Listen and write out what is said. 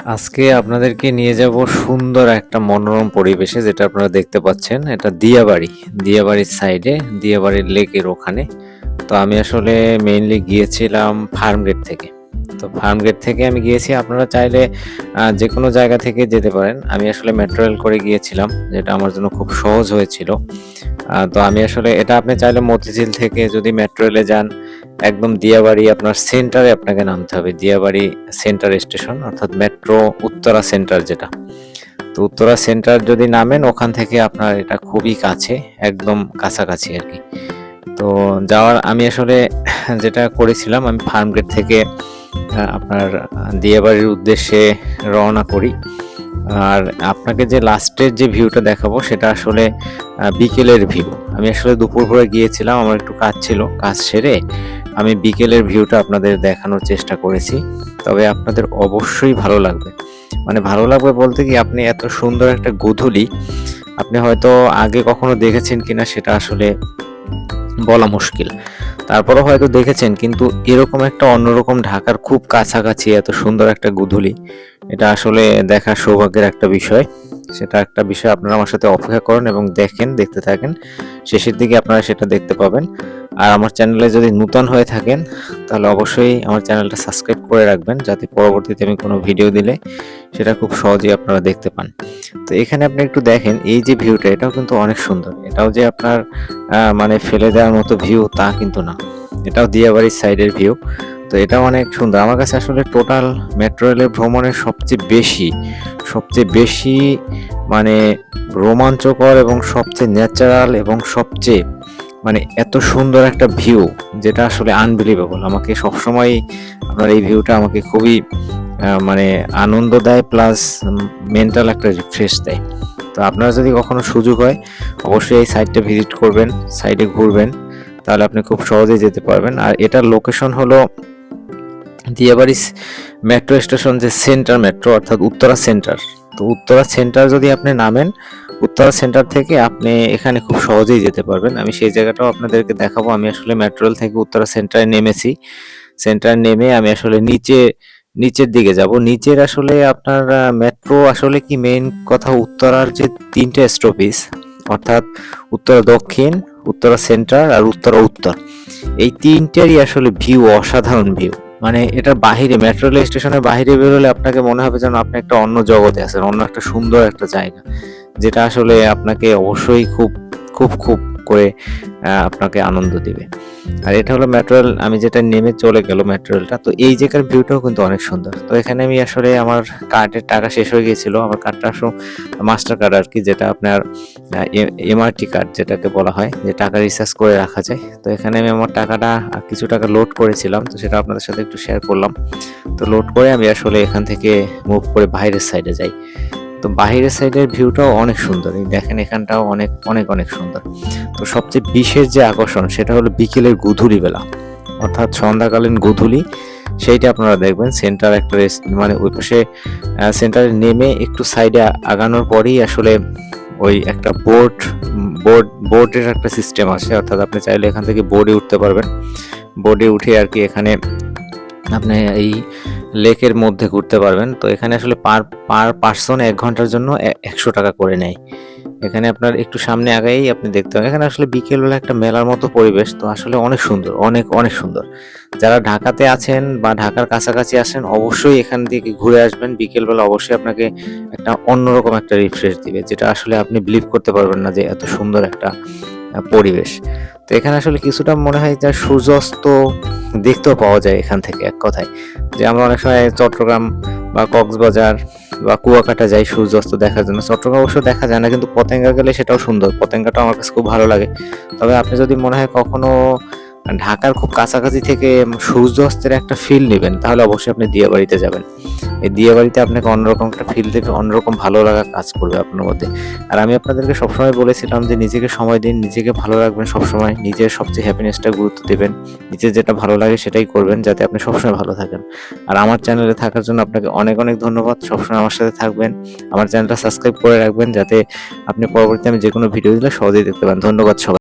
আজকে আপনাদেরকে নিয়ে যাব সুন্দর একটা মনোরম পরিবেশে, যেটা আপনারা দেখতে পাচ্ছেন। এটা দিয়াবাড়ির সাইডে, দিয়াবাড়ির লেকের ওখানে। তো আমি আসলে মেইনলি গিয়েছিলাম ফার্মগেট থেকে। তো ফার্মগেট থেকে আমি গিয়েছি, আপনারা চাইলে যে কোনো জায়গা থেকে যেতে পারেন। আমি আসলে মেট্রো রেল করে গিয়েছিলাম, যেটা আমার জন্য খুব সহজ হয়েছিল। তো আমি আসলে এটা আপনি চাইলে মতিঝিল থেকে যদি মেট্রো রেলে যান, একদম দিয়াবাড়ি আপনার সেন্টারে আপনাকে নামতে হবে। দিয়াবাড়ি সেন্টার স্টেশন, অর্থাৎ মেট্রো উত্তরা সেন্টার যেটা। তো উত্তরা সেন্টার যদি নামেন, ওখান থেকে আপনার এটা খুবই কাছে, একদম কাছাকাছি আর কি। তো যাওয়ার আমি আসলে যেটা করেছিলাম, আমি ফার্মগেট থেকে আপনার দিয়াবাড়ির উদ্দেশ্যে রওনা করি। আর আপনাকে যে লাস্টের যে ভিউটা দেখাবো, সেটা আসলে বিকেলের ভিউ। আমি আসলে দুপুরবেলা গিয়েছিলাম, আমার একটু কাজ ছিল, কাজ সেরে আমি বিকেলের ভিউটা আপনাদের দেখানোর চেষ্টা করেছি। তবে আপনাদের অবশ্যই ভালো লাগবে। মানে ভালো লাগবে বলতে কি, আপনি এত সুন্দর একটা গোধূলি আপনি হয়তো আগে কখনো দেখেছেন কিনা সেটা আসলে বলা মুশকিল। তারপরও হয়তো দেখেছেন, কিন্তু এরকম একটা অন্যরকম ঢাকার খুব কাছাকাছি এত সুন্দর একটা গোধূলি, এটা আসলে দেখার সৌভাগ্যের একটা বিষয়। সেটা একটা বিষয়, আপনারা আমার সাথে অপেক্ষা করেন এবং দেখতে থাকেন। শেষের দিকে আপনারা সেটা দেখতে পাবেন। আর আমার চ্যানেলে যদি নূতন হয়ে থাকেন, তাহলে অবশ্যই আমার চ্যানেলটা সাবস্ক্রাইব করে রাখবেন, যাতে পরবর্তীতে আমি কোনো ভিডিও দিলে সেটা খুব সহজেই আপনারা দেখতে পান। তো এখানে আপনি একটু দেখেন, এই যে ভিউটা, এটাও কিন্তু অনেক সুন্দর। এটাও যে আপনার মানে ফেলে দেওয়ার মতো ভিউ তা কিন্তু না। এটাও দিয়াবাড়ির সাইডের ভিউ। তো এটাও অনেক সুন্দর। আমার কাছে আসলে টোটাল মেট্রো রেলের ভ্রমণের সবচেয়ে বেশি মানে রোমাঞ্চকর এবং সবচেয়ে ন্যাচারাল এবং সবচেয়ে মানে এত সুন্দর একটা ভিউ, যেটা আসলে আনবিলিভেবল। আমাকে সবসময় আপনার এই ভিউটা আমাকে খুবই মানে আনন্দ দেয়, প্লাস মেন্টাল একটা রিফ্রেশ দেয়। তো আপনারা যদি কখনো সুযোগ হয়, অবশ্যই এই সাইটটা ভিজিট করবেন, সাইডে ঘুরবেন, তাহলে আপনি খুব সহজেই যেতে পারবেন। আর এটার লোকেশন হলো দিয়াবাড়ি মেট্রো স্টেশন, যে সেন্টার মেট্রো, অর্থাৎ উত্তরা সেন্টার। তো উত্তরা সেন্টার যদি আপনি নামেন, উত্তরা সেন্টার থেকে আপনি এখানে খুব সহজেই যেতে পারবেন। আমি সেই জায়গাটাও আপনাদেরকে দেখাবো। আমি আসলে মেট্রো রেল থেকে উত্তরা সেন্টারে নেমেছি। সেন্টার নেমে আমি আসলে নিচের দিকে যাব। নিচের আসলে আপনার মেট্রো আসলে কি, মেইন কথা, উত্তরার যে 3টে স্টপেজ, অর্থাৎ উত্তরা দক্ষিণ, উত্তরা সেন্টার আর উত্তরা উত্তর, এই 3টেরই আসলে ভিউ অসাধারণ ভিউ। মানে এটার বাহিরে, মেট্রো রেল স্টেশনের বাহিরে বেরোলে আপনাকে মনে হবে যেন আপনি একটা অন্য জগতে আছেন, অন্য একটা সুন্দর একটা জায়গা, যেটা আসলে আপনাকে অবশ্যই খুব খুব খুব করে আপনাকে আনন্দ দিবে। আর এটা হলো মেট্রো রেল, আমি যেটা নেমে চলে গেল মেট্রো রেলটা। তো এই জায়গার ভিউটাও কিন্তু অনেক সুন্দর। তো এখানে আমি আসলে আমার কার্ডের টাকা শেষ হয়ে গিয়েছিল। আমার কার্ডটা আসলে মাস্টার কার্ড আর কি, যেটা আপনার এমআরটি কার্ড যেটাকে বলা হয়, যে টাকা রিচার্জ করে রাখা যায়। তো এখানে আমি আমার টাকাটা আর কিছু টাকা লোড করেছিলাম, তো সেটা আপনাদের সাথে একটু শেয়ার করলাম। তো লোড করে আমি আসলে এখান থেকে মুভ করে বাইরের সাইডে যাই। তো বাহিরের সাইডের ভিউটাও অনেক সুন্দর। এই দেখেন, এখানটাও অনেক অনেক অনেক সুন্দর। তো সবচেয়ে বিশেষ যে আকর্ষণ, সেটা হলো বিকেলের গোধূলি বেলা, অর্থাৎ সন্ধ্যাকালীন গোধূলি, সেইটা আপনারা দেখবেন। সেন্টার একটা মানে ওই পাশে সেন্টারে নেমে একটু সাইডে আগানোর পরেই আসলে ওই একটা বোর্ডের একটা সিস্টেম আছে, অর্থাৎ আপনি চাইলে এখান থেকে বোর্ডে উঠতে পারবেন। বোর্ডে উঠে আর কি এখানে আপনি এই লেকের মধ্যে ঘুরতে পারবেন। তো এখানে আসলে পার পার্সন 1 ঘন্টার জন্য 100 টাকা করে নেয়। এখানে আপনার একটু সামনে আগাই আপনি দেখতে পাবেন, এখানে আসলে বিকেলবেলা একটা মেলার মতো পরিবেশ। তো আসলে অনেক সুন্দর, অনেক অনেক সুন্দর। যারা ঢাকাতে আছেন বা ঢাকার কাছাকাছি আছেন, অবশ্যই এখান থেকে ঘুরে আসবেন বিকেলবেলা। অবশ্যই আপনাকে একটা অন্যরকম একটা রিফ্রেশ দিবে, যেটা আসলে আপনি বিলিভ করতে পারবেন না যে এত সুন্দর একটা পরিবেশ। তো এখানে আসলে কিছুটা মনে হয় যে সূর্যাস্ত দেখতেও পাওয়া যায় এখান থেকে, এক কথায়। যে আমরা অনেক সময় চট্টগ্রাম বা কক্সবাজার বা কুয়াকাটা যাই সূর্যাস্ত দেখার জন্য। চট্টগ্রাম অবশ্য দেখা যায় না, কিন্তু পতেঙ্গা গেলে সেটাও সুন্দর। পতেঙ্গাটাও আমার কাছে খুব ভালো লাগে। তবে আপনি যদি মনে হয় কখনো ঢাকার খুব কাছাকাছি থেকে সূর্যাস্তের একটা ফিল নেবেন, তাহলে অবশ্যই আপনি দিয়াবাড়িতে যাবেন। এই দিয়াবাড়িতে আপনাকে অন্যরকম একটা ফিল দেবে, অন্যরকম ভালো লাগা কাজ করবে আপনার মধ্যে। আর আমি আপনাদেরকে সবসময় বলেছিলাম যে নিজেকে সময় দিন, নিজেকে ভালো রাখবেন সবসময়, নিজের সবচেয়ে হ্যাপিনেসটা গুরুত্ব দেবেন, নিজের যেটা ভালো লাগে সেটাই করবেন, যাতে আপনি সবসময় ভালো থাকেন। আর আমার চ্যানেলে থাকার জন্য আপনাকে অনেক অনেক ধন্যবাদ। সবসময় আমার সাথে থাকবেন, আমার চ্যানেলটা সাবস্ক্রাইব করে রাখবেন, যাতে আপনি পরবর্তীতে আমি যে কোনো ভিডিও দিলে সহজেই দেখতে পান। ধন্যবাদ সবাই।